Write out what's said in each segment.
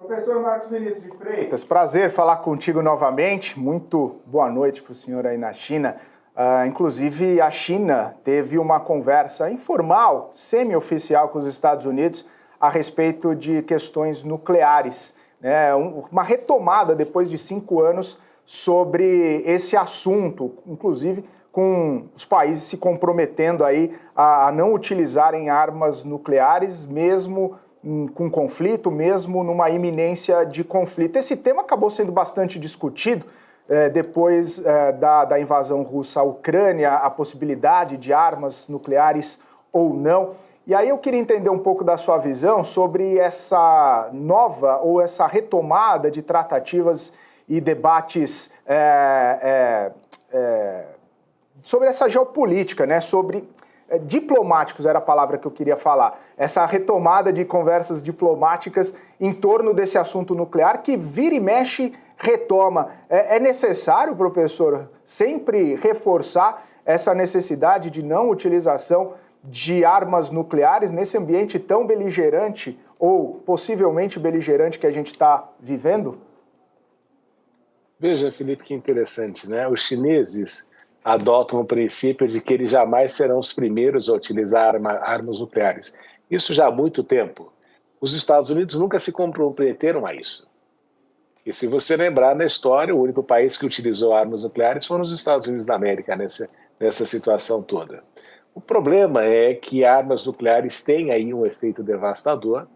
Professor Marcos Vinícius de Freitas, prazer falar contigo novamente. Muito boa noite para o senhor aí na China. Inclusive, a China teve uma conversa informal, semi-oficial com os Estados Unidos a respeito de questões nucleares. Uma retomada depois de 5 anos sobre esse assunto, inclusive com os países se comprometendo aí a não utilizarem armas nucleares, mesmo com conflito, mesmo numa iminência de conflito. Esse tema acabou sendo bastante discutido depois da invasão russa à Ucrânia, a possibilidade de armas nucleares ou não. E aí eu queria entender um pouco da sua visão sobre essa nova ou essa retomada de tratativas e debates sobre essa geopolítica, né? Sobre diplomáticos era a palavra que eu queria falar. Essa retomada de conversas diplomáticas em torno desse assunto nuclear que vira e mexe retoma. É necessário, professor, sempre reforçar essa necessidade de não utilização de armas nucleares nesse ambiente tão beligerante ou possivelmente beligerante que a gente está vivendo? Veja, Felipe, que interessante, né? Os chineses adotam o princípio de que eles jamais serão os primeiros a utilizar armas nucleares. Isso já há muito tempo. Os Estados Unidos nunca se comprometeram a isso. E se você lembrar na história, o único país que utilizou armas nucleares foram os Estados Unidos da América nessa situação toda. O problema é que armas nucleares têm aí um efeito devastador.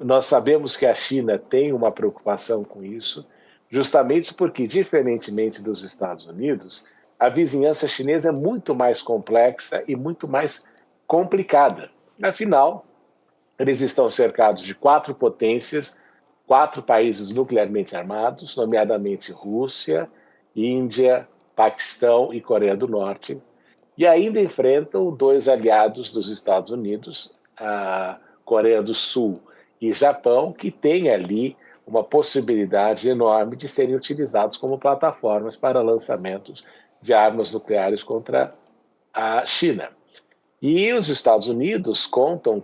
Nós sabemos que a China tem uma preocupação com isso, justamente porque, diferentemente dos Estados Unidos, a vizinhança chinesa é muito mais complexa e muito mais complicada. Afinal, eles estão cercados de 4 potências, 4 países nuclearmente armados, nomeadamente Rússia, Índia, Paquistão e Coreia do Norte, e ainda enfrentam 2 aliados dos Estados Unidos, a Coreia do Sul e Japão, que têm ali uma possibilidade enorme de serem utilizados como plataformas para lançamentos de armas nucleares contra a China. E os Estados Unidos contam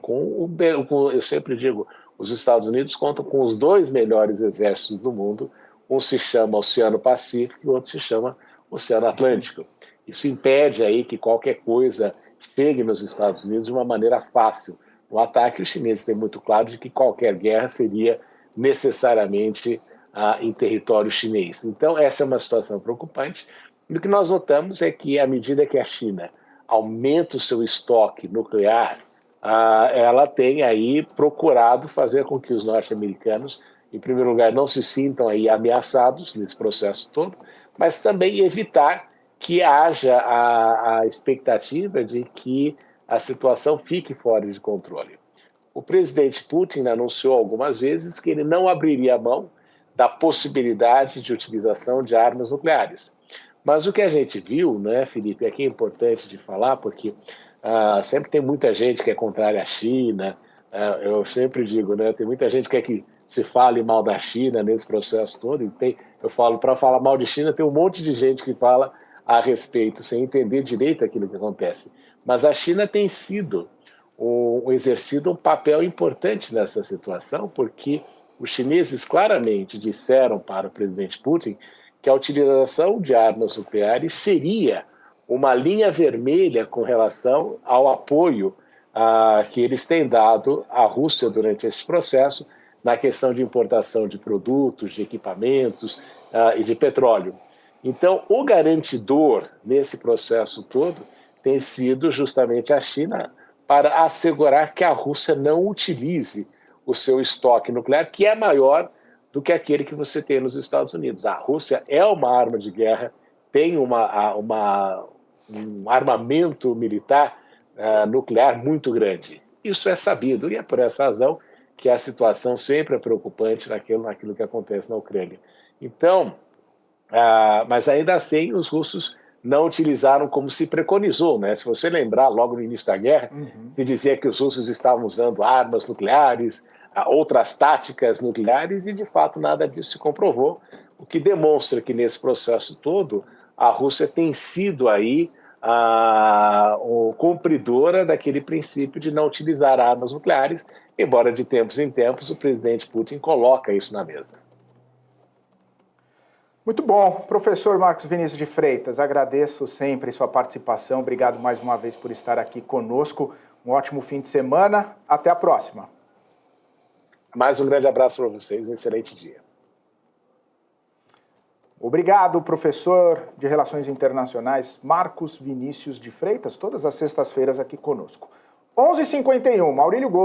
eu sempre digo, os Estados Unidos contam com os 2 melhores exércitos do mundo, um se chama Oceano Pacífico e o outro se chama Oceano Atlântico. Isso impede aí que qualquer coisa chegue nos Estados Unidos de uma maneira fácil. No ataque, os chineses têm muito claro de que qualquer guerra seria necessariamente em território chinês. Então, essa é uma situação preocupante. E o que nós notamos é que, à medida que a China aumenta o seu estoque nuclear, ela tem aí procurado fazer com que os norte-americanos, em primeiro lugar, não se sintam aí ameaçados nesse processo todo, mas também evitar que haja a expectativa de que a situação fique fora de controle. O presidente Putin anunciou algumas vezes que ele não abriria mão da possibilidade de utilização de armas nucleares. Mas o que a gente viu, né, Felipe, aqui é importante de falar, porque sempre tem muita gente que é contrária à China, eu sempre digo, né, tem muita gente que quer que se fale mal da China nesse processo todo, eu falo, para falar mal de China, tem um monte de gente que fala a respeito, sem entender direito aquilo que acontece. Mas a China tem exercido um papel importante nessa situação, porque os chineses claramente disseram para o presidente Putin que a utilização de armas nucleares seria uma linha vermelha com relação ao apoio que eles têm dado à Rússia durante esse processo na questão de importação de produtos, de equipamentos e de petróleo. Então, o garantidor nesse processo todo tem sido justamente a China, para assegurar que a Rússia não utilize o seu estoque nuclear, que é maior do que aquele que você tem nos Estados Unidos. A Rússia é uma arma de guerra, tem um armamento militar nuclear muito grande. Isso é sabido, e é por essa razão que a situação sempre é preocupante naquilo que acontece na Ucrânia. Então, mas ainda assim, os russos não utilizaram como se preconizou, né? Se você lembrar, logo no início da guerra, se dizia que os russos estavam usando armas nucleares, outras táticas nucleares, e de fato nada disso se comprovou, o que demonstra que nesse processo todo a Rússia tem sido aí cumpridora daquele princípio de não utilizar armas nucleares, embora de tempos em tempos o presidente Putin coloca isso na mesa. Muito bom. Professor Marcos Vinícius de Freitas, agradeço sempre sua participação. Obrigado mais uma vez por estar aqui conosco. Um ótimo fim de semana. Até a próxima. Mais um grande abraço para vocês. Um excelente dia. Obrigado, professor de Relações Internacionais Marcos Vinícius de Freitas, todas as sextas-feiras aqui conosco. 11h51, Maurílio Gold.